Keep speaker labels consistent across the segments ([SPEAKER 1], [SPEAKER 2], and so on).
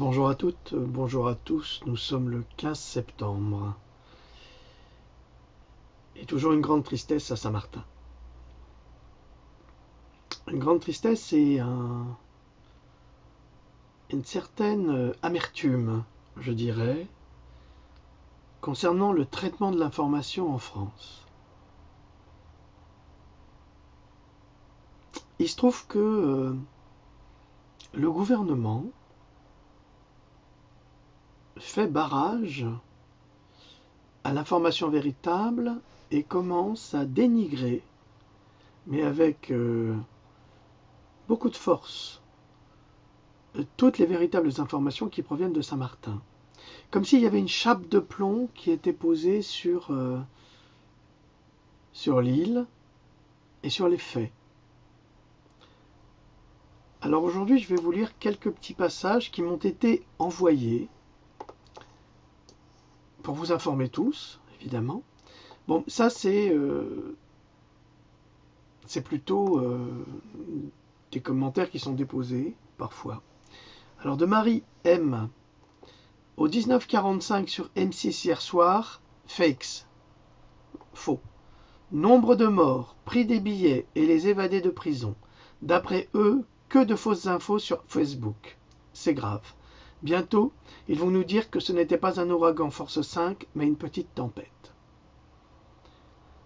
[SPEAKER 1] Bonjour à toutes, bonjour à tous, nous sommes le 15 septembre. Et toujours une grande tristesse à Saint-Martin. Une grande tristesse et une certaine amertume, je dirais, concernant le traitement de l'information en France. Il se trouve que le gouvernement fait barrage à l'information véritable et commence à dénigrer, mais avec beaucoup de force, toutes les véritables informations qui proviennent de Saint-Martin. Comme s'il y avait une chape de plomb qui était posée sur l'île et sur les faits. Alors aujourd'hui, je vais vous lire quelques petits passages qui m'ont été envoyés pour vous informer tous, évidemment. Bon, ça c'est plutôt des commentaires qui sont déposés parfois. Alors de Marie M. Au 19h45 sur M6 hier soir, fakes. Faux. Nombre de morts, prix des billets et les évadés de prison. D'après eux, que de fausses infos sur Facebook. C'est grave. Bientôt, ils vont nous dire que ce n'était pas un ouragan force 5, mais une petite tempête.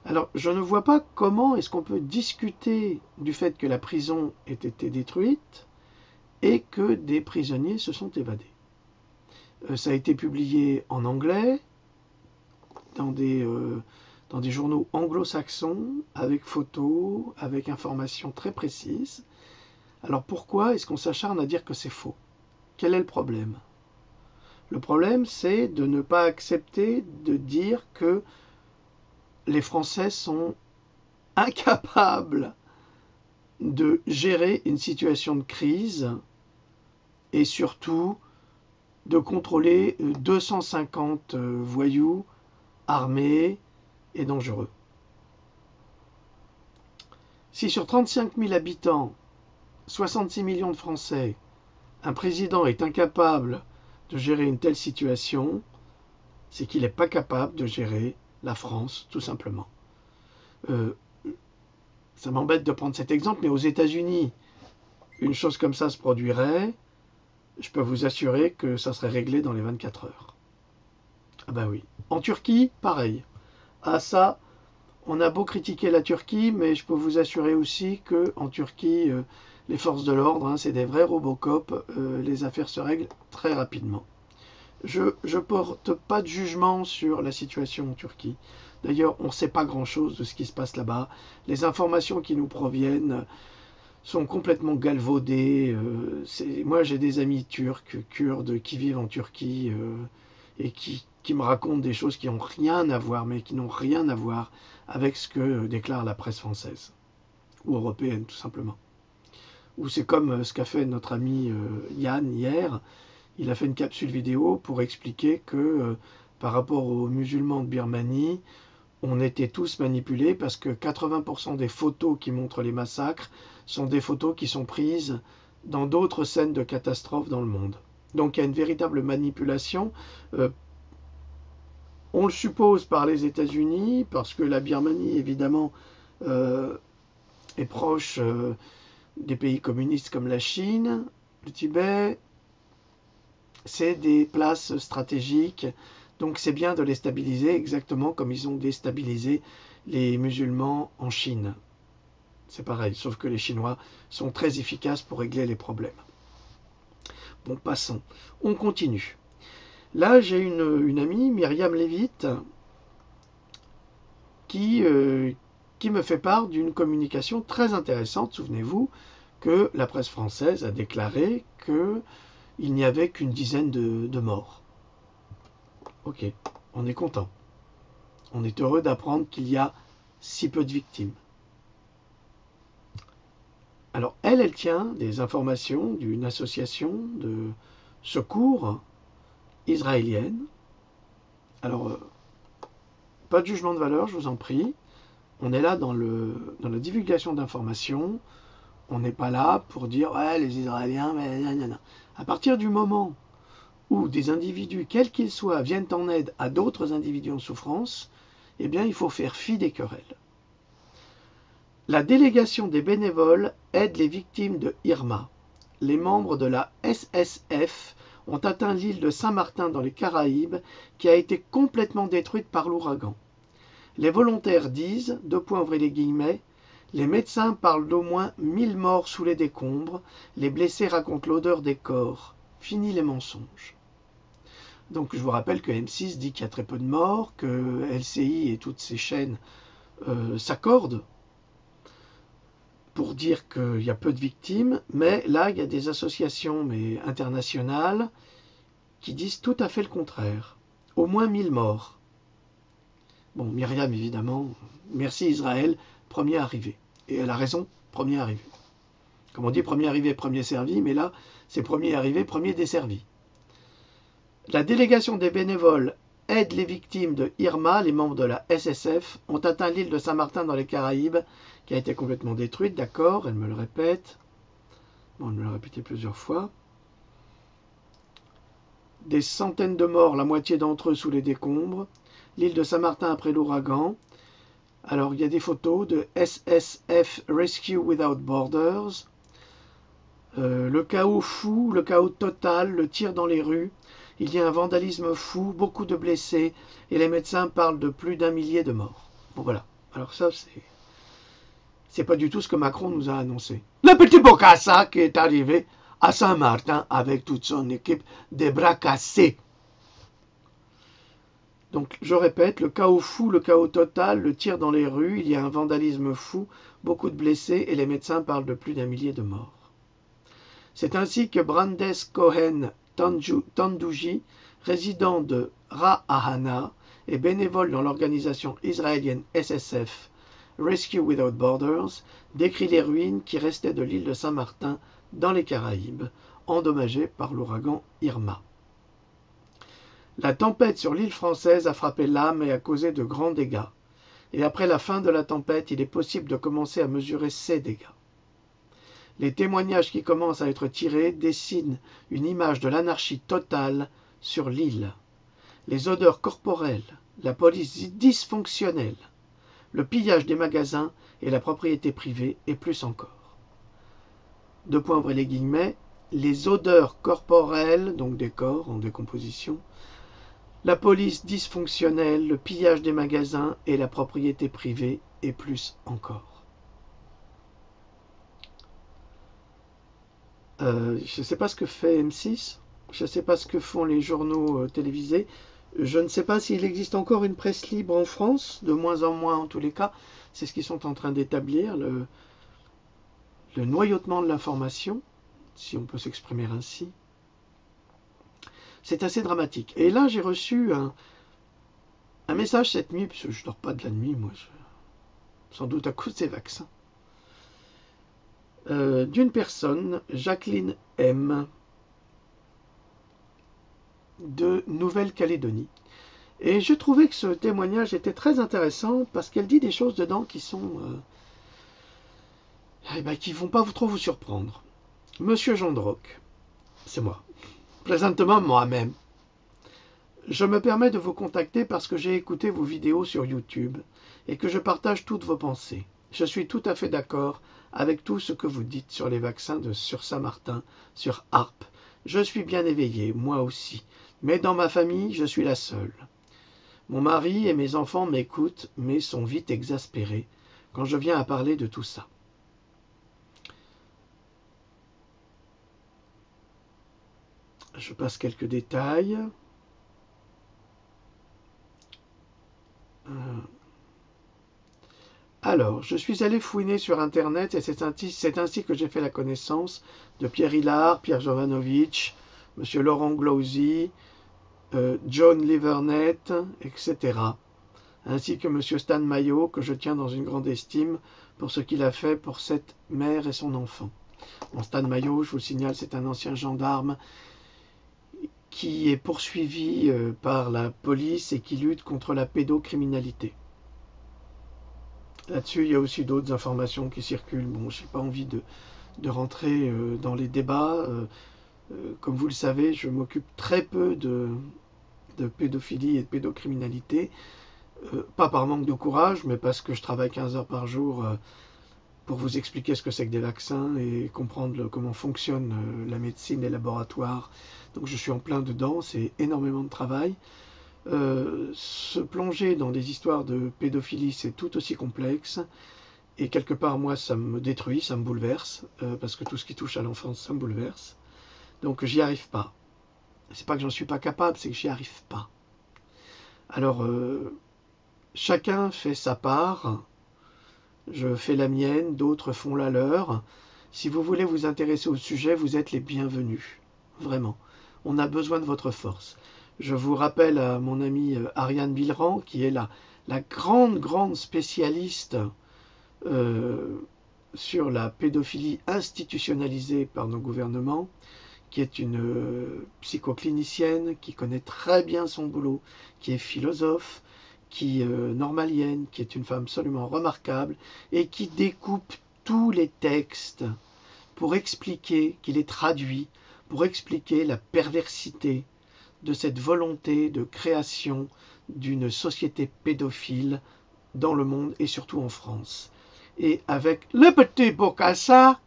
[SPEAKER 1] Alors, je ne vois pas comment est-ce qu'on peut discuter du fait que la prison ait été détruite et que des prisonniers se sont évadés. Ça a été publié en anglais, dans des journaux anglo-saxons, avec photos, avec informations très précises. Alors pourquoi est-ce qu'on s'acharne à dire que c'est faux? Quel est le problème? Le problème, c'est de ne pas accepter de dire que les Français sont incapables de gérer une situation de crise et surtout de contrôler 250 voyous armés et dangereux. Si sur 35 000 habitants, 66 millions de Français, un président est incapable de gérer une telle situation, c'est qu'il n'est pas capable de gérer la France, tout simplement. Ça m'embête de prendre cet exemple, mais aux États-Unis, une chose comme ça se produirait, je peux vous assurer que ça serait réglé dans les 24 heures. Ah ben oui. En Turquie, pareil. Ah ça, on a beau critiquer la Turquie, mais je peux vous assurer aussi qu'en Turquie, les forces de l'ordre, c'est des vrais Robocop, les affaires se règlent très rapidement. Je ne porte pas de jugement sur la situation en Turquie. D'ailleurs, on ne sait pas grand-chose de ce qui se passe là-bas. Les informations qui nous proviennent sont complètement galvaudées. Moi, j'ai des amis turcs, kurdes, qui vivent en Turquie et qui me racontent des choses qui n'ont rien à voir, mais qui n'ont rien à voir avec ce que déclare la presse française ou européenne, tout simplement. Ou c'est comme ce qu'a fait notre ami Yann hier. Il a fait une capsule vidéo pour expliquer que par rapport aux musulmans de Birmanie, on était tous manipulés parce que 80% des photos qui montrent les massacres sont des photos qui sont prises dans d'autres scènes de catastrophes dans le monde. Donc il y a une véritable manipulation. On le suppose par les États-Unis, parce que la Birmanie, évidemment, est proche des pays communistes comme la Chine, le Tibet. C'est des places stratégiques, donc c'est bien de les stabiliser exactement comme ils ont déstabilisé les musulmans en Chine. C'est pareil, sauf que les Chinois sont très efficaces pour régler les problèmes. Bon, passons. On continue. Là, j'ai une amie, Myriam Levitt, qui me fait part d'une communication très intéressante. Souvenez-vous que la presse française a déclaré qu'il n'y avait qu'une dizaine de morts. Ok, on est content. On est heureux d'apprendre qu'il y a si peu de victimes. Alors, elle tient des informations d'une association de secours israélienne. Alors, pas de jugement de valeur, je vous en prie. On est là dans la divulgation d'informations. On n'est pas là pour dire ouais, les Israéliens, mais non. À partir du moment où des individus, quels qu'ils soient, viennent en aide à d'autres individus en souffrance, eh bien, il faut faire fi des querelles. La délégation des bénévoles aide les victimes de Irma. Les membres de la SSF ont atteint l'île de Saint-Martin dans les Caraïbes, qui a été complètement détruite par l'ouragan. Les volontaires disent, les médecins parlent d'au moins 1000 morts sous les décombres, les blessés racontent l'odeur des corps. Fini les mensonges. Donc je vous rappelle que M6 dit qu'il y a très peu de morts, que LCI et toutes ces chaînes s'accordent pour dire qu'il y a peu de victimes, mais là, il y a des associations internationales qui disent tout à fait le contraire. Au moins 1000 morts. Bon, Myriam, évidemment, merci Israël, premier arrivé. Et elle a raison, premier arrivé. Comme on dit, premier arrivé, premier servi, mais là, c'est premier arrivé, premier desservi. La délégation des bénévoles aide les victimes de Irma, les membres de la SSF, ont atteint l'île de Saint-Martin dans les Caraïbes, qui a été complètement détruite, d'accord, elle me le répète. Bon, elle me l'a répété plusieurs fois. Des centaines de morts, la moitié d'entre eux sous les décombres. L'île de Saint-Martin après l'ouragan. Alors, il y a des photos de SSF Rescue Without Borders. Le chaos fou, le chaos total, le tir dans les rues. Il y a un vandalisme fou, beaucoup de blessés, et les médecins parlent de plus d'1 millier de morts. Bon, voilà. Alors ça, c'est pas du tout ce que Macron nous a annoncé. Le petit Bokassa qui est arrivé à Saint-Martin avec toute son équipe des bras cassés. Donc, je répète, le chaos fou, le chaos total, le tir dans les rues, il y a un vandalisme fou, beaucoup de blessés, et les médecins parlent de plus d'1 millier de morts. C'est ainsi que Brandes Cohen Tandouji, résident de Ra'ahana et bénévole dans l'organisation israélienne SSF Rescue Without Borders, décrit les ruines qui restaient de l'île de Saint-Martin dans les Caraïbes, endommagées par l'ouragan Irma. La tempête sur l'île française a frappé l'âme et a causé de grands dégâts. Et après la fin de la tempête, il est possible de commencer à mesurer ces dégâts. Les témoignages qui commencent à être tirés dessinent une image de l'anarchie totale sur l'île. Les odeurs corporelles, la police dysfonctionnelle, le pillage des magasins et la propriété privée, et plus encore. Les odeurs corporelles, donc des corps en décomposition, la police dysfonctionnelle, le pillage des magasins et la propriété privée, et plus encore. Je ne sais pas ce que fait M6, je ne sais pas ce que font les journaux télévisés, je ne sais pas s'il existe encore une presse libre en France, de moins en moins en tous les cas, c'est ce qu'ils sont en train d'établir, le noyautement de l'information, si on peut s'exprimer ainsi. C'est assez dramatique. Et là, j'ai reçu un message cette nuit, parce que je ne dors pas de la nuit, moi, sans doute à cause des vaccins. D'une personne, Jacqueline M, de Nouvelle-Calédonie. Et je trouvais que ce témoignage était très intéressant parce qu'elle dit des choses dedans qui sont qui vont pas trop vous surprendre. Monsieur Jean Droc, c'est moi. Présentement moi-même. Je me permets de vous contacter parce que j'ai écouté vos vidéos sur YouTube et que je partage toutes vos pensées. Je suis tout à fait d'accord avec tout ce que vous dites sur les vaccins sur Saint-Martin, sur ARP. Je suis bien éveillé, moi aussi. Mais dans ma famille, je suis la seule. Mon mari et mes enfants m'écoutent, mais sont vite exaspérés quand je viens à parler de tout ça. Je passe quelques détails. Alors, je suis allé fouiner sur Internet et c'est ainsi que j'ai fait la connaissance de Pierre Hillard, Pierre Jovanovic, M. Laurent Glauzy, John Livernet, etc. Ainsi que M. Stan Mayo, que je tiens dans une grande estime pour ce qu'il a fait pour cette mère et son enfant. Bon, Stan Mayo, je vous le signale, c'est un ancien gendarme qui est poursuivi par la police et qui lutte contre la pédocriminalité. Là-dessus, il y a aussi d'autres informations qui circulent. Bon, je n'ai pas envie de rentrer dans les débats. Comme vous le savez, je m'occupe très peu de pédophilie et de pédocriminalité. Pas par manque de courage, mais parce que je travaille 15 heures par jour pour vous expliquer ce que c'est que des vaccins et comprendre comment fonctionne la médecine, les laboratoires. Donc je suis en plein dedans, c'est énormément de travail. Se plonger dans des histoires de pédophilie, c'est tout aussi complexe. Et quelque part, moi, ça me détruit, ça me bouleverse, parce que tout ce qui touche à l'enfance, ça me bouleverse. Donc j'y arrive pas. C'est pas que j'en suis pas capable, c'est que j'y arrive pas. Alors, chacun fait sa part. Je fais la mienne, d'autres font la leur. Si vous voulez vous intéresser au sujet, vous êtes les bienvenus. Vraiment. On a besoin de votre force. Je vous rappelle à mon amie Ariane Bilran, qui est la grande spécialiste sur la pédophilie institutionnalisée par nos gouvernements, qui est une psychoclinicienne, qui connaît très bien son boulot, qui est philosophe, qui normalienne, qui est une femme absolument remarquable, et qui découpe tous les textes pour expliquer, qui les traduit, pour expliquer la perversité de cette volonté de création d'une société pédophile dans le monde et surtout en France. Et avec le petit Bokassa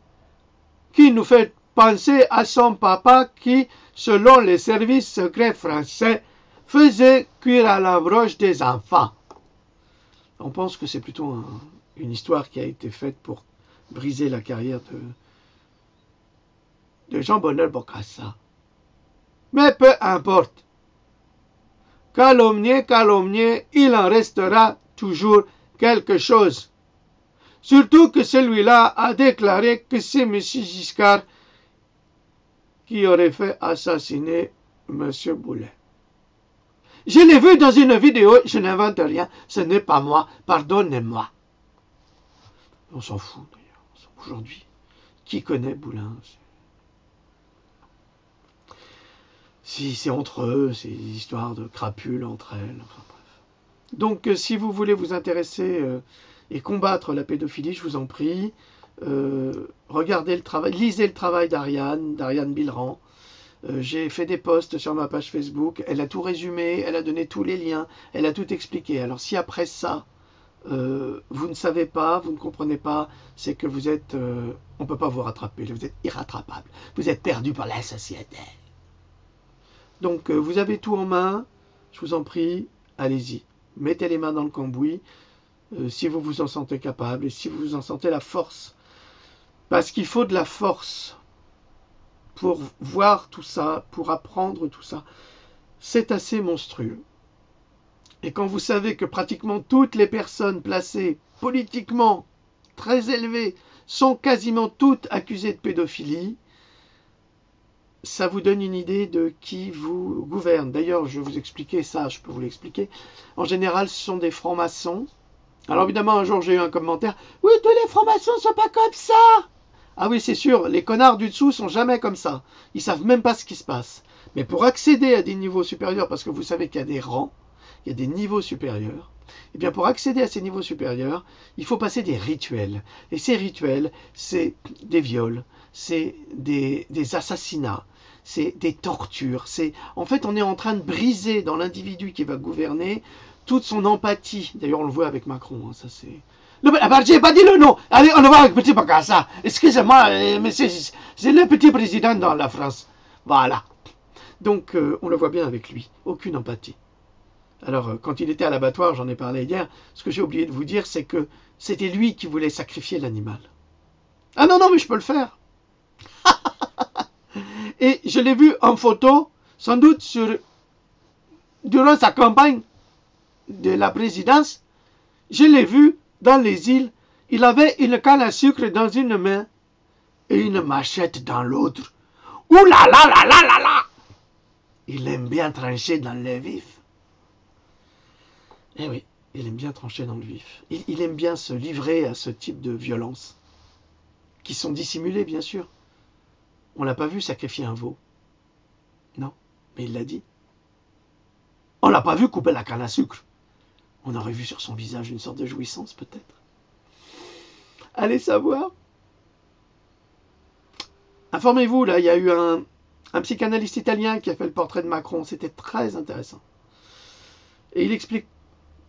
[SPEAKER 1] qui nous fait penser à son papa qui, selon les services secrets français, faisait cuire à la broche des enfants. On pense que c'est plutôt une histoire qui a été faite pour briser la carrière de Jean-Bonheur Bokassa. Mais peu importe. Calomnier, il en restera toujours quelque chose. Surtout que celui-là a déclaré que c'est M. Giscard qui aurait fait assassiner M. Boulet. Je l'ai vu dans une vidéo, je n'invente rien, ce n'est pas moi, pardonnez-moi. On s'en fout d'ailleurs, aujourd'hui. Qui connaît Boulin? Si c'est entre eux, c'est des histoires de crapules entre elles, enfin bref. Donc si vous voulez vous intéresser et combattre la pédophilie, je vous en prie, regardez le travail, lisez le travail d'Ariane Bilran. J'ai fait des posts sur ma page Facebook, elle a tout résumé, elle a donné tous les liens, elle a tout expliqué. Alors si après ça, vous ne savez pas, vous ne comprenez pas, c'est que vous êtes, on ne peut pas vous rattraper, vous êtes irrattrapable, vous êtes perdu par la société. Donc vous avez tout en main, je vous en prie, allez-y, mettez les mains dans le cambouis, si vous vous en sentez capable et si vous vous en sentez la force. Parce qu'il faut de la force pour voir tout ça, pour apprendre tout ça. C'est assez monstrueux. Et quand vous savez que pratiquement toutes les personnes placées politiquement très élevées sont quasiment toutes accusées de pédophilie, ça vous donne une idée de qui vous gouverne. D'ailleurs, je vais vous expliquer ça, je peux vous l'expliquer. En général, ce sont des francs-maçons. Alors évidemment, un jour, j'ai eu un commentaire. « Oui, tous les francs-maçons ne sont pas comme ça !» Ah oui, c'est sûr, les connards du dessous sont jamais comme ça. Ils savent même pas ce qui se passe. Mais pour accéder à des niveaux supérieurs, parce que vous savez qu'il y a des rangs, il y a des niveaux supérieurs, et bien pour accéder à ces niveaux supérieurs, il faut passer des rituels. Et ces rituels, c'est des viols, c'est des assassinats, c'est des tortures. En fait, on est en train de briser dans l'individu qui va gouverner toute son empathie. D'ailleurs, on le voit avec Macron, hein, ça c'est... J'ai pas dit le nom. Allez, on le voit avec petit Bokassa. Excusez-moi, mais c'est le petit président dans la France. Voilà. Donc, on le voit bien avec lui. Aucune empathie. Alors, quand il était à l'abattoir, j'en ai parlé hier, ce que j'ai oublié de vous dire, c'est que c'était lui qui voulait sacrifier l'animal. Ah non, mais je peux le faire. Et je l'ai vu en photo, sans doute durant sa campagne de la présidence. Je l'ai vu dans les îles. Il avait une canne à sucre dans une main et une machette dans l'autre. Ouh là là là là là là! Il aime bien trancher dans le vif. Eh oui, il aime bien trancher dans le vif. Il aime bien se livrer à ce type de violences, qui sont dissimulées, bien sûr. On l'a pas vu sacrifier un veau. Non, mais il l'a dit. On l'a pas vu couper la canne à sucre. On aurait vu sur son visage une sorte de jouissance, peut-être. Allez savoir. Informez-vous, là, il y a eu un psychanalyste italien qui a fait le portrait de Macron. C'était très intéressant. Et il explique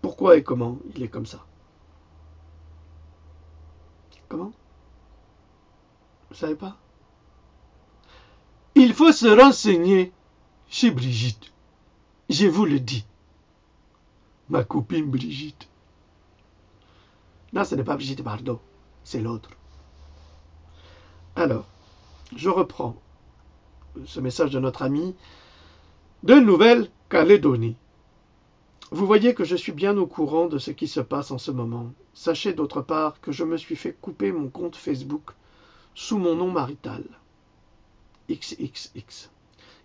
[SPEAKER 1] pourquoi et comment il est comme ça. Comment? Vous savez pas? Il faut se renseigner chez Brigitte. Je vous le dis. Ma copine Brigitte. Non, ce n'est pas Brigitte Bardot, c'est l'autre. Alors, je reprends ce message de notre ami de Nouvelle-Calédonie. Vous voyez que je suis bien au courant de ce qui se passe en ce moment. Sachez d'autre part que je me suis fait couper mon compte Facebook sous mon nom marital. XXX.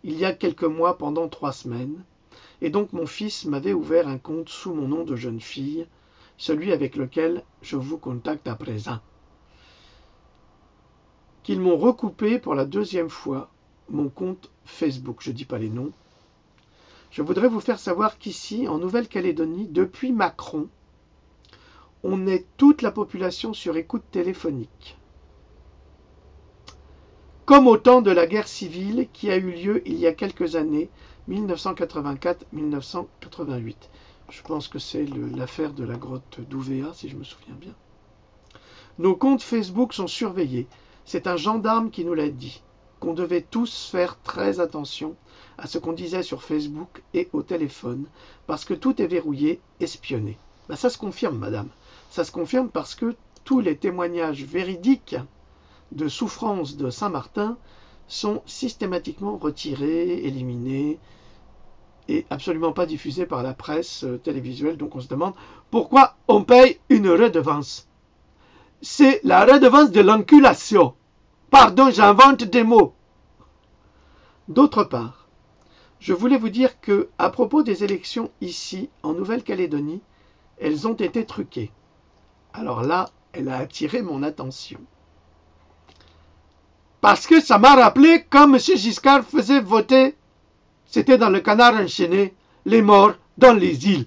[SPEAKER 1] Il y a quelques mois, pendant 3 semaines, et donc mon fils m'avait ouvert un compte sous mon nom de jeune fille, celui avec lequel je vous contacte à présent. Qu'ils m'ont recoupé pour la 2e fois mon compte Facebook. Je ne dis pas les noms. Je voudrais vous faire savoir qu'ici, en Nouvelle-Calédonie, depuis Macron, on est toute la population sur écoute téléphonique. Comme au temps de la guerre civile qui a eu lieu il y a quelques années, 1984-1988. Je pense que c'est l'affaire de la grotte d'Ouvéa, si je me souviens bien. Nos comptes Facebook sont surveillés. C'est un gendarme qui nous l'a dit, qu'on devait tous faire très attention à ce qu'on disait sur Facebook et au téléphone, parce que tout est verrouillé, espionné. Ben ça se confirme, madame. Ça se confirme parce que tous les témoignages véridiques de souffrance de Saint-Martin sont systématiquement retirés, éliminés, et absolument pas diffusés par la presse télévisuelle. Donc on se demande pourquoi on paye une redevance. C'est la redevance de l'enculation. Pardon, j'invente des mots. D'autre part, je voulais vous dire que, à propos des élections ici, en Nouvelle-Calédonie, elles ont été truquées. Alors là, elle a attiré mon attention. Parce que ça m'a rappelé quand M. Giscard faisait voter, c'était dans le Canard enchaîné, les morts dans les îles.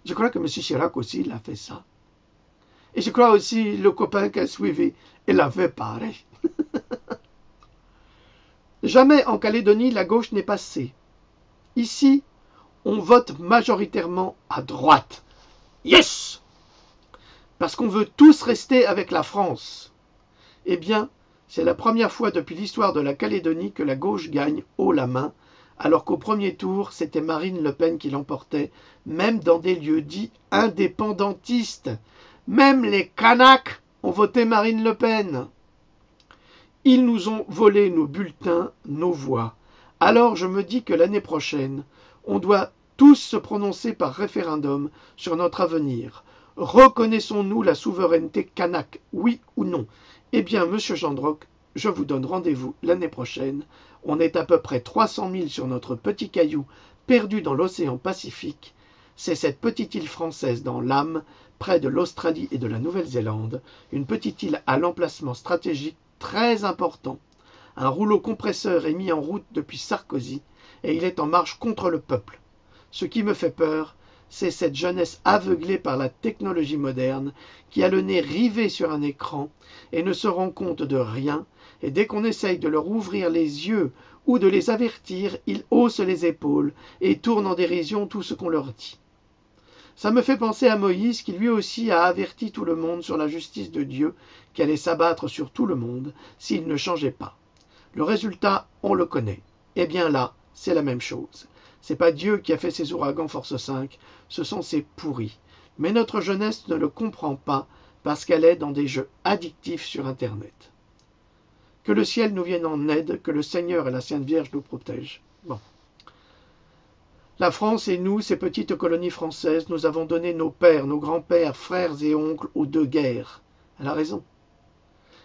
[SPEAKER 1] Je crois que M. Chirac aussi, il a fait ça. Et je crois aussi le copain qui a suivi, il a fait pareil. Jamais en Calédonie la gauche n'est passée. Ici, on vote majoritairement à droite. Yes! Parce qu'on veut tous rester avec la France. Eh bien, c'est la première fois depuis l'histoire de la Calédonie que la gauche gagne haut la main, alors qu'au premier tour, c'était Marine Le Pen qui l'emportait, même dans des lieux dits indépendantistes. Même les Kanaks ont voté Marine Le Pen. Ils nous ont volé nos bulletins, nos voix. Alors je me dis que l'année prochaine, on doit tous se prononcer par référendum sur notre avenir. Reconnaissons-nous la souveraineté kanak, oui ou non? Eh bien, monsieur Gendroc, je vous donne rendez-vous l'année prochaine. On est à peu près 300 000 sur notre petit caillou perdu dans l'océan Pacifique. C'est cette petite île française dans l'âme, près de l'Australie et de la Nouvelle-Zélande, une petite île à l'emplacement stratégique très important. Un rouleau compresseur est mis en route depuis Sarkozy et il est en marche contre le peuple. Ce qui me fait peur, c'est cette jeunesse aveuglée par la technologie moderne qui a le nez rivé sur un écran et ne se rend compte de rien, et dès qu'on essaye de leur ouvrir les yeux ou de les avertir, ils haussent les épaules et tournent en dérision tout ce qu'on leur dit. Ça me fait penser à Moïse qui lui aussi a averti tout le monde sur la justice de Dieu qui allait s'abattre sur tout le monde s'il ne changeait pas. Le résultat, on le connaît. Eh bien là, c'est la même chose. C'est pas Dieu qui a fait ces ouragans force 5, ce sont ces pourris. Mais notre jeunesse ne le comprend pas parce qu'elle est dans des jeux addictifs sur Internet. Que le ciel nous vienne en aide, que le Seigneur et la Sainte Vierge nous protègent. Bon. La France et nous, ces petites colonies françaises, nous avons donné nos pères, nos grands-pères, frères et oncles aux 2 guerres. Elle a raison.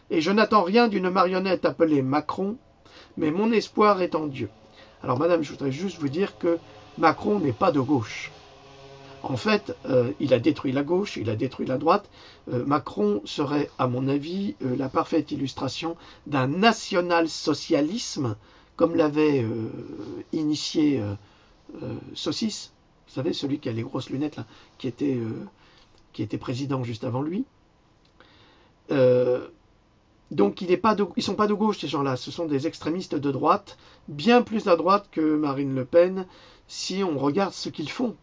[SPEAKER 1] Et je n'attends rien d'une marionnette appelée Macron, mais mon espoir est en Dieu. Alors madame, je voudrais juste vous dire que Macron n'est pas de gauche. En fait, il a détruit la gauche, il a détruit la droite. Macron serait, à mon avis, la parfaite illustration d'un national-socialisme, comme l'avait initié Saucisse, vous savez, celui qui a les grosses lunettes, là, qui était président juste avant lui. Donc ils ne sont pas de gauche ces gens-là, ce sont des extrémistes de droite, bien plus à droite que Marine Le Pen si on regarde ce qu'ils font.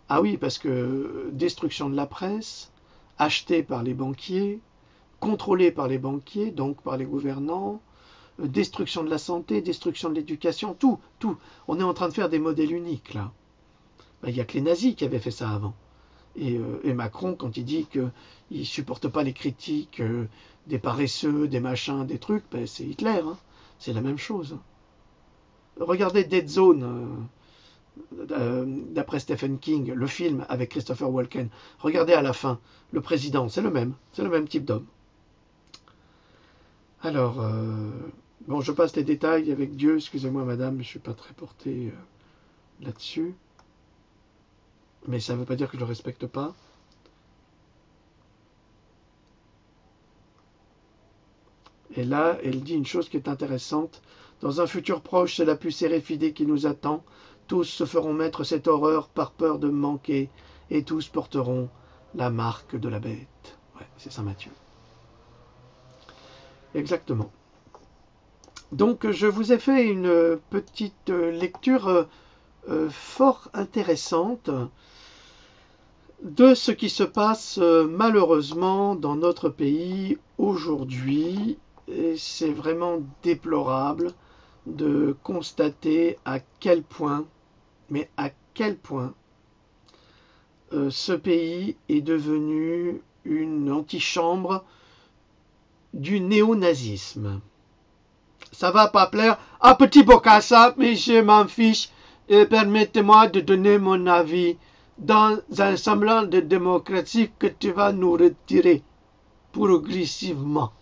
[SPEAKER 1] Ah oui, parce que destruction de la presse, achetée par les banquiers, contrôlée par les banquiers, donc par les gouvernants, destruction de la santé, destruction de l'éducation, tout. On est en train de faire des modèles uniques là. Il n'y a que les nazis qui avaient fait ça avant. Et Macron, quand il dit qu'il ne supporte pas les critiques des paresseux, des machins, des trucs, ben c'est Hitler. Hein. C'est la même chose. Regardez Dead Zone, d'après Stephen King, le film avec Christopher Walken. Regardez à la fin, le président, c'est le même type d'homme. Alors, bon, je passe les détails avec Dieu, excusez-moi madame, je ne suis pas très porté là-dessus. Mais ça ne veut pas dire que je ne le respecte pas. Et là, elle dit une chose qui est intéressante. Dans un futur proche, c'est la plus sérifidée qui nous attend. Tous se feront mettre cette horreur par peur de manquer, et tous porteront la marque de la bête. Ouais, c'est Saint Matthieu. Exactement. Donc, je vous ai fait une petite lecture fort intéressante de ce qui se passe malheureusement dans notre pays aujourd'hui. Et c'est vraiment déplorable de constater à quel point, mais à quel point, ce pays est devenu une antichambre du néonazisme. Ça va pas plaire à Petit Bokassa, mais je m'en fiche. Permettez-moi de donner mon avis dans un semblant de démocratie que tu vas nous retirer progressivement.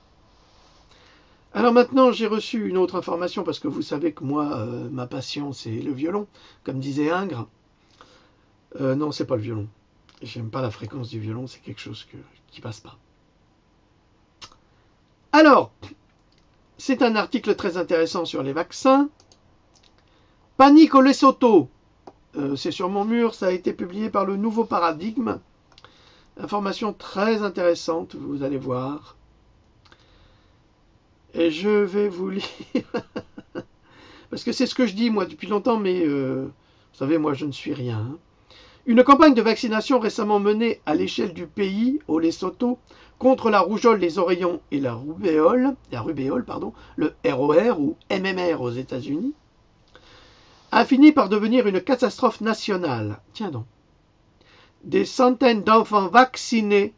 [SPEAKER 1] Alors maintenant, j'ai reçu une autre information, parce que vous savez que moi, ma passion, c'est le violon, comme disait Ingres. Non, c'est pas le violon. J'aime pas la fréquence du violon, c'est quelque chose qui passe pas. Alors, c'est un article très intéressant sur les vaccins. Panique au Lesotho. C'est sur mon mur, ça a été publié par le Nouveau Paradigme. Information très intéressante, vous allez voir. Et je vais vous lire, parce que c'est ce que je dis moi depuis longtemps, mais vous savez, moi je ne suis rien. Hein. Une campagne de vaccination récemment menée à l'échelle du pays, au Lesotho, contre la rougeole, les oreillons et la rubéole, le ROR ou MMR aux États-Unis, a fini par devenir une catastrophe nationale. Tiens donc. Des centaines d'enfants vaccinés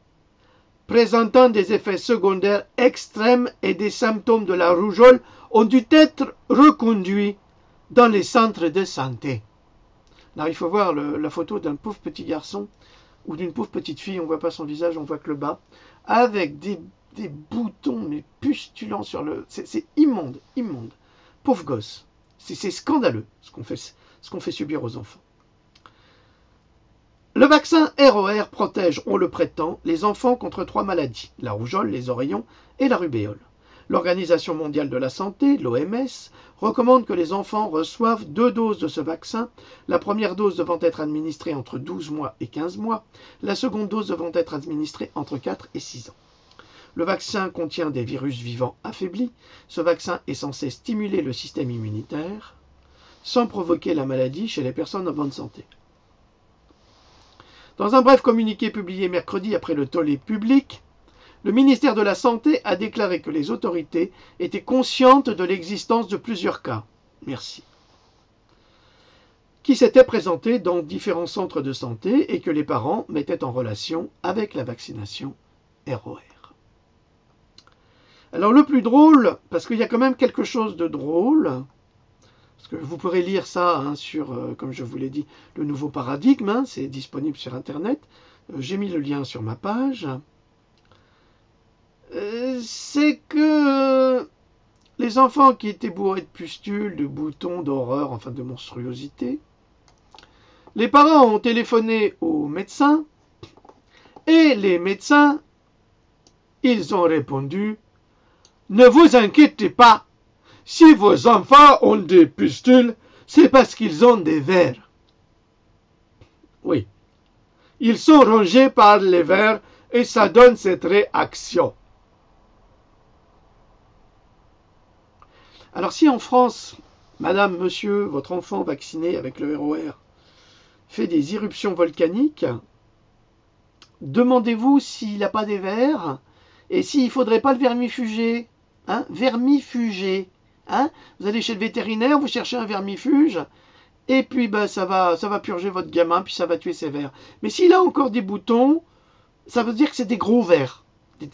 [SPEAKER 1] présentant des effets secondaires extrêmes et des symptômes de la rougeole ont dû être reconduits dans les centres de santé. Alors il faut voir la photo d'un pauvre petit garçon ou d'une pauvre petite fille, on ne voit pas son visage, on voit que le bas, avec des boutons mais pustulants sur le... C'est immonde, immonde. Pauvre gosse. C'est scandaleux ce qu'on fait subir aux enfants. Le vaccin ROR protège, on le prétend, les enfants contre 3 maladies, la rougeole, les oreillons et la rubéole. L'Organisation mondiale de la santé, l'OMS, recommande que les enfants reçoivent 2 doses de ce vaccin, la première dose devant être administrée entre 12 mois et 15 mois, la seconde dose devant être administrée entre 4 et 6 ans. Le vaccin contient des virus vivants affaiblis. Ce vaccin est censé stimuler le système immunitaire sans provoquer la maladie chez les personnes en bonne santé. Dans un bref communiqué publié mercredi après le tollé public, le ministère de la Santé a déclaré que les autorités étaient conscientes de l'existence de plusieurs cas. Merci. Qui s'étaient présentés dans différents centres de santé et que les parents mettaient en relation avec la vaccination ROR. Alors le plus drôle, parce qu'il y a quand même quelque chose de drôle, parce que vous pourrez lire ça sur, comme je vous l'ai dit, le Nouveau Paradigme, c'est disponible sur Internet, j'ai mis le lien sur ma page, c'est que les enfants qui étaient bourrés de pustules, de boutons, d'horreur, enfin de monstruosité, les parents ont téléphoné aux médecins, et les médecins, ils ont répondu: ne vous inquiétez pas, si vos enfants ont des pustules, c'est parce qu'ils ont des vers. Oui, ils sont rongés par les vers et ça donne cette réaction. Alors si en France, madame, monsieur, votre enfant vacciné avec le ROR fait des éruptions volcaniques, demandez-vous s'il n'a pas des vers et s'il ne faudrait pas le vermifuger. Hein, vermifuger. Hein, vous allez chez le vétérinaire, vous cherchez un vermifuge, et puis ben, ça va purger votre gamin, puis ça va tuer ses vers. Mais s'il a encore des boutons, ça veut dire que c'est des gros vers. Des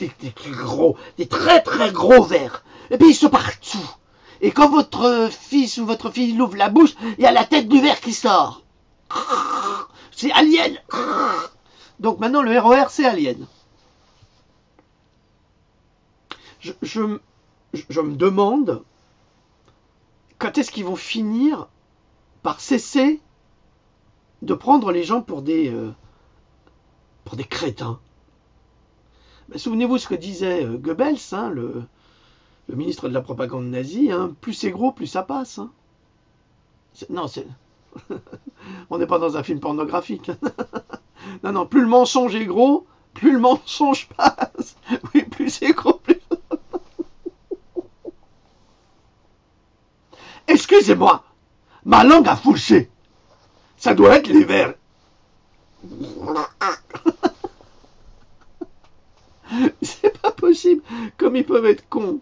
[SPEAKER 1] très très gros vers. Et puis ils sont partout. Et quand votre fils ou votre fille ouvre la bouche, il y a la tête du ver qui sort. C'est Alien. Donc maintenant le ROR c'est Alien. Je me demande quand est-ce qu'ils vont finir par cesser de prendre les gens pour des crétins. Mais souvenez-vous ce que disait Goebbels, hein, le ministre de la propagande nazie, hein, plus c'est gros, plus ça passe. Hein. Non, c'est... On n'est pas dans un film pornographique. Non, non, plus le mensonge est gros, plus le mensonge passe. Oui, plus c'est gros, plus... Excusez-moi, ma langue a fourché. Ça doit être les vers. C'est pas possible. Comme ils peuvent être cons.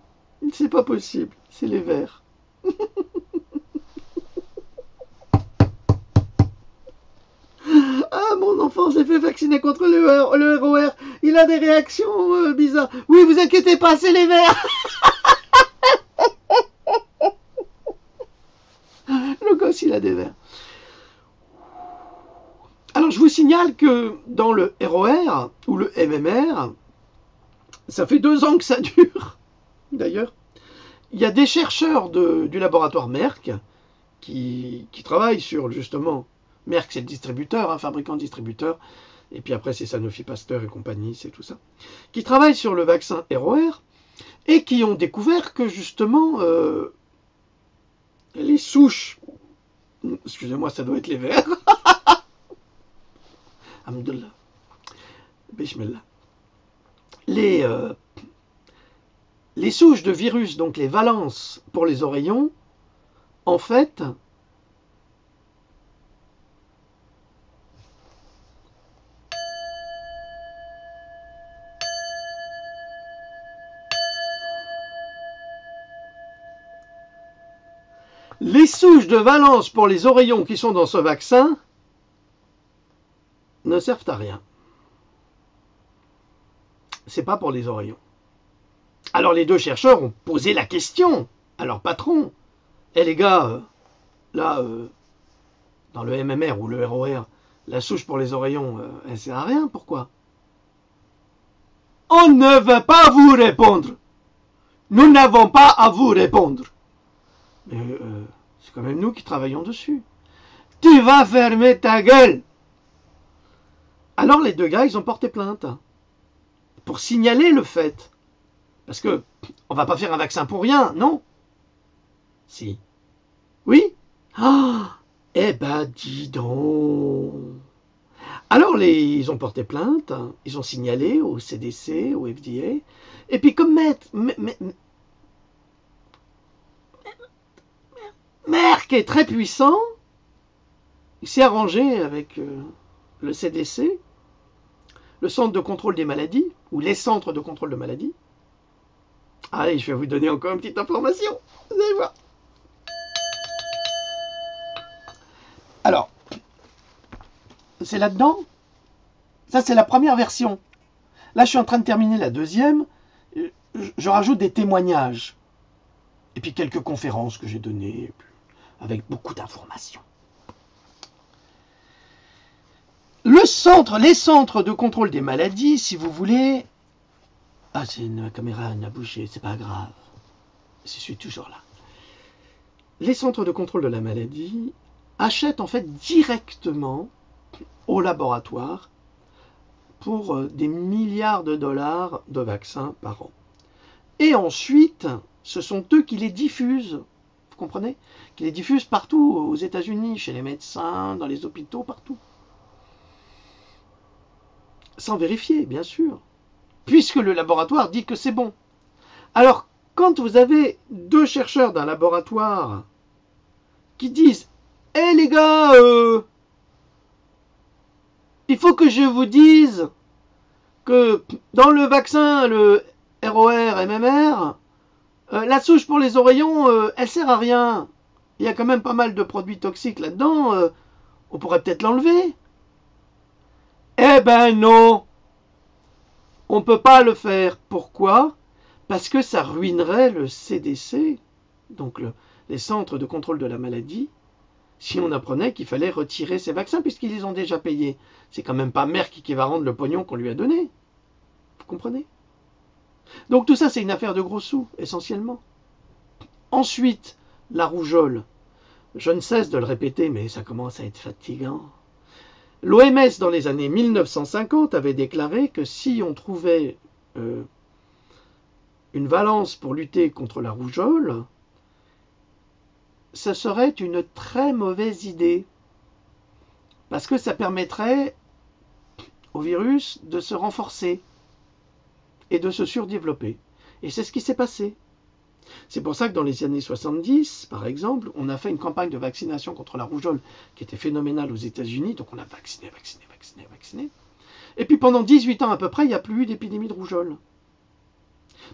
[SPEAKER 1] C'est pas possible. C'est les vers. Ah, mon enfant s'est fait vacciner contre le ROR. Il a des réactions bizarres. Oui, vous inquiétez pas, c'est les vers. Le gosse, il a des vers. Alors, je vous signale que dans le ROR ou le MMR, ça fait 2 ans que ça dure, d'ailleurs. Il y a des chercheurs du laboratoire Merck qui travaillent sur, justement, Merck c'est le distributeur, un fabricant-distributeur, et puis après c'est Sanofi Pasteur et compagnie, c'est tout ça, qui travaillent sur le vaccin ROR et qui ont découvert que, justement, les souches, excusez-moi, ça doit être les vers, Alhamdulillah, Bismillah, les souches de virus, donc les valences pour les oreillons, en fait, les souches de valence pour les oreillons qui sont dans ce vaccin ne servent à rien. C'est pas pour les oreillons. Alors les 2 chercheurs ont posé la question à leur patron. Eh les gars, là, dans le MMR ou le ROR, la souche pour les oreillons, elle sert à rien, pourquoi? On ne veut pas vous répondre. Nous n'avons pas à vous répondre. Mais c'est quand même nous qui travaillons dessus. Tu vas fermer ta gueule. Alors les 2 gars, ils ont porté plainte pour signaler le fait. Parce que on va pas faire un vaccin pour rien, non? Si. Oui? Ah, eh ben dis donc. Alors ils ont porté plainte, ils ont signalé au CDC, au FDA, et puis comme Merck est très puissant, il s'est arrangé avec le CDC, le centre de contrôle des maladies, ou les centres de contrôle de maladies. Allez, je vais vous donner encore une petite information, vous allez voir. Alors, c'est là-dedans. Ça, c'est la première version. Là, je suis en train de terminer la deuxième. Je rajoute des témoignages. Et puis quelques conférences que j'ai données, avec beaucoup d'informations. Les centres de contrôle des maladies, si vous voulez... Ah, ma caméra a bougé, c'est pas grave. Je suis toujours là. Les centres de contrôle de la maladie achètent en fait directement au laboratoire pour des milliards de dollars de vaccins par an. Et ensuite, ce sont eux qui les diffusent, vous comprenez? Qui les diffusent partout aux États-Unis, chez les médecins, dans les hôpitaux, partout. Sans vérifier, bien sûr. Puisque le laboratoire dit que c'est bon. Alors, quand vous avez deux chercheurs d'un laboratoire qui disent « Eh les gars, il faut que je vous dise que dans le vaccin, le ROR, MMR, la souche pour les oreillons, elle sert à rien. Il y a quand même pas mal de produits toxiques là-dedans, on pourrait peut-être l'enlever. » Eh ben non, on ne peut pas le faire. Pourquoi? Parce que ça ruinerait le CDC, donc les centres de contrôle de la maladie, si on apprenait qu'il fallait retirer ces vaccins, puisqu'ils les ont déjà payés. C'est quand même pas Merck qui va rendre le pognon qu'on lui a donné. Vous comprenez? Donc tout ça, c'est une affaire de gros sous, essentiellement. Ensuite, la rougeole. Je ne cesse de le répéter, mais ça commence à être fatigant. L'OMS, dans les années 1950, avait déclaré que si on trouvait une valence pour lutter contre la rougeole, ce serait une très mauvaise idée, parce que ça permettrait au virus de se renforcer et de se surdévelopper. Et c'est ce qui s'est passé. C'est pour ça que dans les années 70, par exemple, on a fait une campagne de vaccination contre la rougeole qui était phénoménale aux États-Unis, donc on a vacciné. Et puis pendant 18 ans à peu près, il n'y a plus eu d'épidémie de rougeole.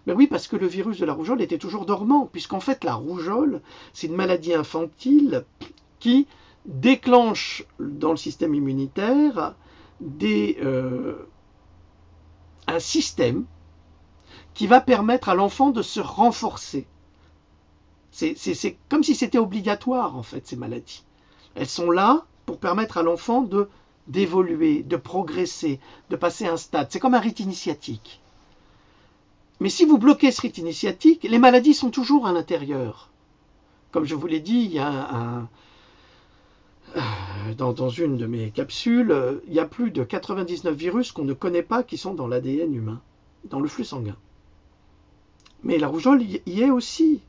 [SPEAKER 1] Ben oui, parce que le virus de la rougeole était toujours dormant, puisqu'en fait la rougeole, c'est une maladie infantile qui déclenche dans le système immunitaire un système qui va permettre à l'enfant de se renforcer. C'est comme si c'était obligatoire, en fait, ces maladies. Elles sont là pour permettre à l'enfant d'évoluer, de progresser, de passer un stade. C'est comme un rite initiatique. Mais si vous bloquez ce rite initiatique, les maladies sont toujours à l'intérieur. Comme je vous l'ai dit, il y a dans une de mes capsules, il y a plus de 99 virus qu'on ne connaît pas qui sont dans l'ADN humain, dans le flux sanguin. Mais la rougeole y est aussi.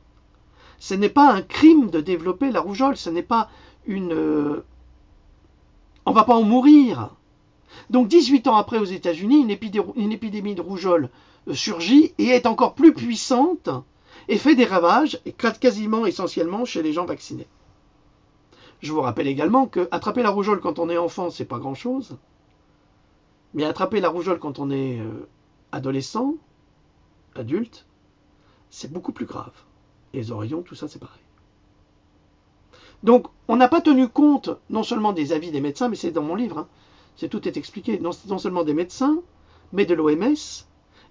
[SPEAKER 1] Ce n'est pas un crime de développer la rougeole, ce n'est pas une... On ne va pas en mourir. Donc 18 ans après aux États-Unis, une épidémie de rougeole surgit et est encore plus puissante et fait des ravages, et quasiment essentiellement chez les gens vaccinés. Je vous rappelle également qu'attraper la rougeole quand on est enfant, c'est pas grand-chose. Mais attraper la rougeole quand on est adolescent, adulte, c'est beaucoup plus grave. Et les oreillons, tout ça, c'est pareil. Donc, on n'a pas tenu compte non seulement des avis des médecins, mais c'est dans mon livre, tout est expliqué, non seulement des médecins, mais de l'OMS,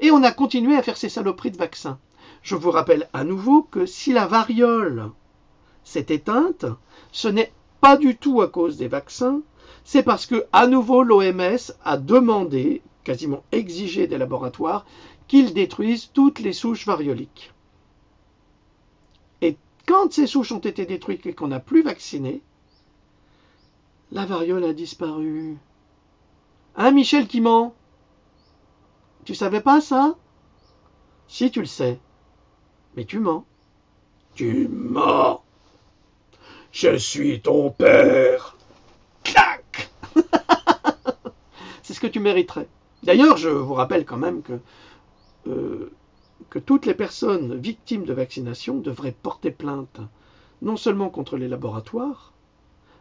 [SPEAKER 1] et on a continué à faire ces saloperies de vaccins. Je vous rappelle à nouveau que si la variole s'est éteinte, ce n'est pas du tout à cause des vaccins, c'est parce que, à nouveau, l'OMS a demandé, quasiment exigé des laboratoires, qu'ils détruisent toutes les souches varioliques. Et quand ces souches ont été détruites et qu'on n'a plus vacciné, la variole a disparu. Hein, Michel qui ment? Tu savais pas ça? Si, tu le sais. Mais tu mens. Tu mens. Je suis ton père. Clac. C'est ce que tu mériterais. D'ailleurs, je vous rappelle quand même que toutes les personnes victimes de vaccination devraient porter plainte, non seulement contre les laboratoires,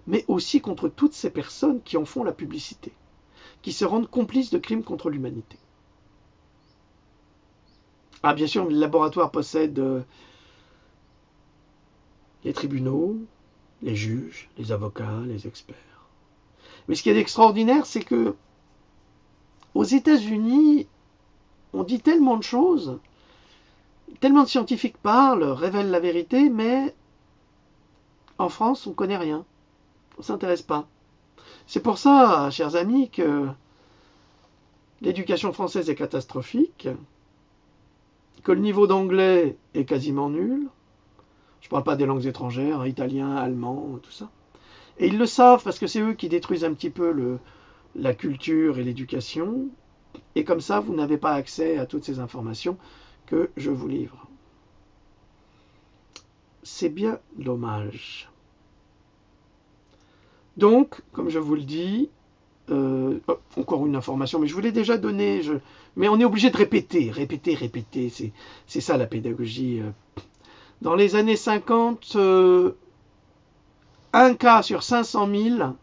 [SPEAKER 1] mais aussi contre toutes ces personnes qui en font la publicité, qui se rendent complices de crimes contre l'humanité. Ah, bien sûr, les laboratoires possèdent les tribunaux, les juges, les avocats, les experts. Mais ce qui est extraordinaire, c'est que aux États-Unis, on dit tellement de choses, tellement de scientifiques parlent, révèlent la vérité, mais en France, on ne connaît rien. On ne s'intéresse pas. C'est pour ça, chers amis, que l'éducation française est catastrophique, que le niveau d'anglais est quasiment nul. Je ne parle pas des langues étrangères, italien, allemand, tout ça. Et ils le savent parce que c'est eux qui détruisent un petit peu la culture et l'éducation. Et comme ça, vous n'avez pas accès à toutes ces informations que je vous livre. C'est bien dommage. Donc, comme je vous le dis, Encore une information, mais je vous l'ai déjà donnée. Mais on est obligé de répéter, répéter, répéter. C'est ça la pédagogie. Dans les années 50, un cas sur 500 000,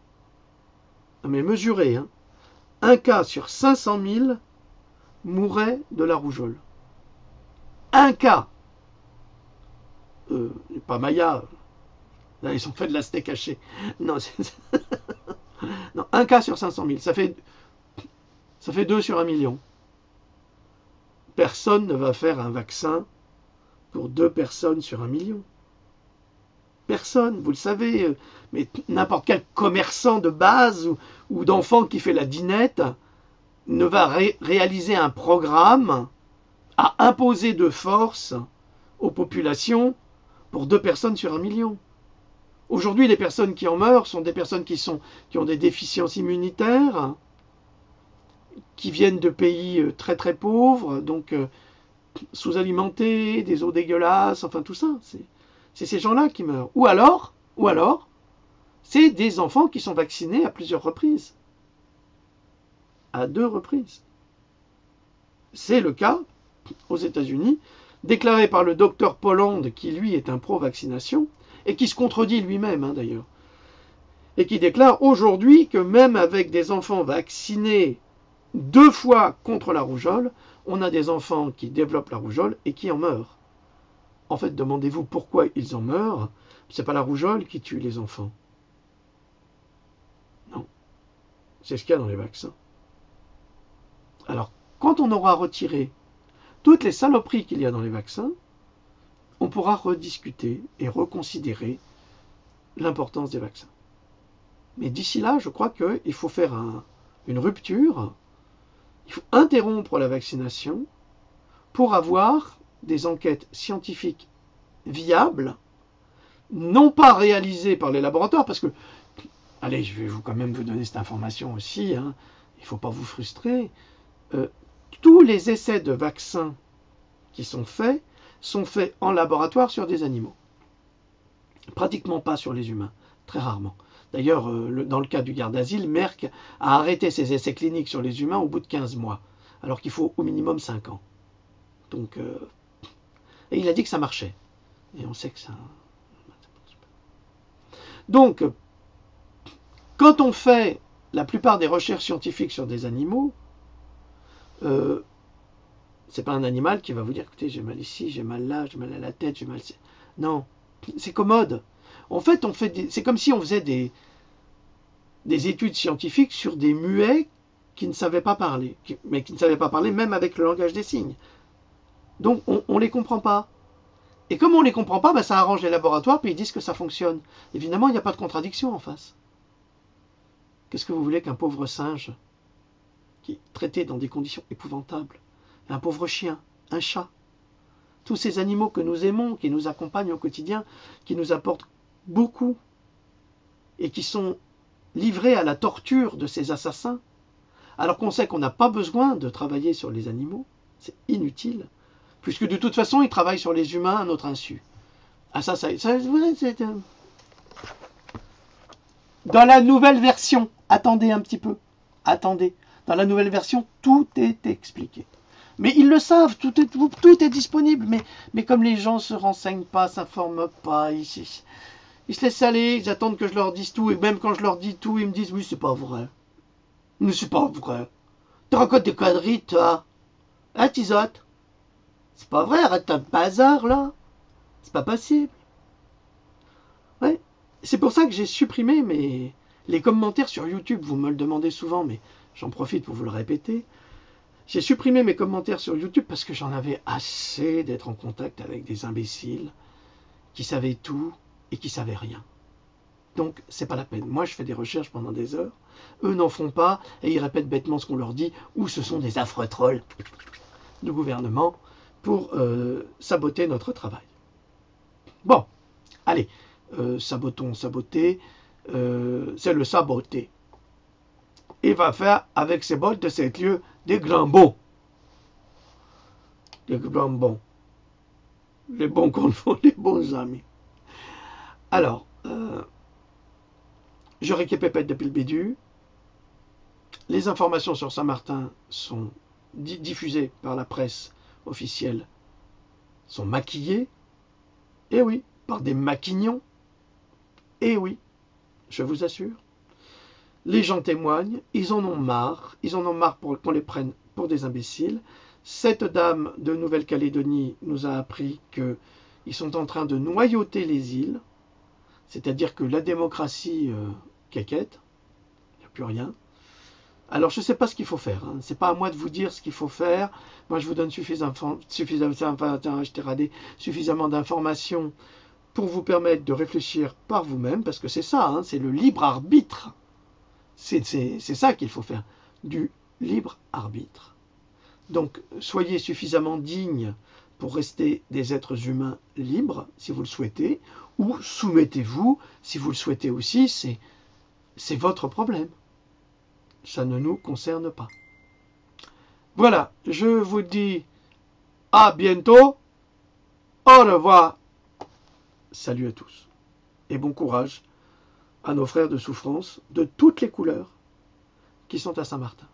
[SPEAKER 1] mais mesuré, hein, un cas sur 500 000 mourait de la rougeole. Un cas. Pas Maya. Là, ils ont fait de la steak hachée. Non, non, un cas sur 500 000. Ça fait 2 sur 1 million. Personne ne va faire un vaccin pour 2 personnes sur 1 million. Personne, vous le savez. Mais n'importe quel commerçant de base ou d'enfant qui fait la dinette ne va réaliser un programme à imposer de force aux populations pour 2 personnes sur 1 million. Aujourd'hui, les personnes qui en meurent sont des personnes qui ont des déficiences immunitaires, qui viennent de pays très très pauvres, donc sous-alimentés, des eaux dégueulasses, enfin tout ça. C'est ces gens-là qui meurent. Ou alors, c'est des enfants qui sont vaccinés à plusieurs reprises. À 2 reprises. C'est le cas aux États-Unis, déclaré par le docteur Polland, qui lui est un pro-vaccination, et qui se contredit lui-même hein, d'ailleurs, et qui déclare aujourd'hui que même avec des enfants vaccinés 2 fois contre la rougeole, on a des enfants qui développent la rougeole et qui en meurent. En fait, demandez-vous pourquoi ils en meurent. C'est pas la rougeole qui tue les enfants. Non. C'est ce qu'il y a dans les vaccins. Alors, quand on aura retiré toutes les saloperies qu'il y a dans les vaccins, on pourra rediscuter et reconsidérer l'importance des vaccins. Mais d'ici là, je crois qu'il faut faire une rupture, il faut interrompre la vaccination pour avoir des enquêtes scientifiques viables, non pas réalisées par les laboratoires, parce que, allez, je vais quand même vous donner cette information aussi, hein, il ne faut pas vous frustrer, tous les essais de vaccins qui sont faits en laboratoire sur des animaux. Pratiquement pas sur les humains, très rarement. D'ailleurs, dans le cas du garde d'asile, Merck a arrêté ses essais cliniques sur les humains au bout de 15 mois, alors qu'il faut au minimum 5 ans. Donc, et il a dit que ça marchait. Et on sait que ça... Donc, quand on fait la plupart des recherches scientifiques sur des animaux, c'est pas un animal qui va vous dire, écoutez, j'ai mal ici, j'ai mal là, j'ai mal à la tête, j'ai mal... Non, c'est commode. En fait, c'est comme si on faisait des études scientifiques sur des muets qui ne savaient pas parler, mais qui ne savaient pas parler même avec le langage des signes. Donc, on ne les comprend pas. Et comme on ne les comprend pas, ça arrange les laboratoires, puis ils disent que ça fonctionne. Évidemment, il n'y a pas de contradiction en face. Qu'est-ce que vous voulez qu'un pauvre singe, qui est traité dans des conditions épouvantables, un pauvre chien, un chat, tous ces animaux que nous aimons, qui nous accompagnent au quotidien, qui nous apportent beaucoup, et qui sont livrés à la torture de ces assassins, alors qu'on sait qu'on n'a pas besoin de travailler sur les animaux, c'est inutile, puisque de toute façon, ils travaillent sur les humains à notre insu. Ah c'est... Dans la nouvelle version, attendez un petit peu, attendez, dans la nouvelle version, tout est expliqué. Mais ils le savent, tout est disponible, mais comme les gens ne se renseignent pas, s'informent pas, ils se laissent aller, ils attendent que je leur dise tout, et même quand je leur dis tout, ils me disent, oui, c'est pas vrai. Mais c'est pas vrai. Tu racontes des conneries, toi. Hein, Tizotte? C'est pas vrai, arrête un bazar, là. C'est pas possible. Ouais. C'est pour ça que j'ai supprimé les commentaires sur YouTube. Vous me le demandez souvent, mais j'en profite pour vous le répéter. J'ai supprimé mes commentaires sur YouTube parce que j'en avais assez d'être en contact avec des imbéciles qui savaient tout et qui savaient rien. Donc, c'est pas la peine. Moi, je fais des recherches pendant des heures. Eux n'en font pas et ils répètent bêtement ce qu'on leur dit, ou ce sont des affreux trolls du gouvernement pour saboter notre travail. Bon, allez, saboter, c'est le saboter. Il va faire avec ses bottes de cet lieu des grands bons. Des grands bons. Les bons qu'on font, les bons amis. Alors, je récapépète depuis le début. Les informations sur Saint-Martin sont diffusées par la presse officielle, sont maquillées, et oui, par des maquignons, et oui, je vous assure. Les gens témoignent, ils en ont marre qu'on les prenne pour des imbéciles. Cette dame de Nouvelle-Calédonie nous a appris qu'ils sont en train de noyauter les îles, c'est-à-dire que la démocratie quéquette, il n'y a plus rien. Alors je ne sais pas ce qu'il faut faire, hein. Ce n'est pas à moi de vous dire ce qu'il faut faire. Moi je vous donne suffisamment d'informations pour vous permettre de réfléchir par vous-même, parce que c'est ça, hein, c'est le libre arbitre. C'est ça qu'il faut faire, du libre arbitre. Donc soyez suffisamment dignes pour rester des êtres humains libres, si vous le souhaitez, ou soumettez-vous, si vous le souhaitez aussi, c'est votre problème. Ça ne nous concerne pas. Voilà, je vous dis à bientôt, au revoir, salut à tous, et bon courage à nos frères de souffrance de toutes les couleurs qui sont à Saint-Martin.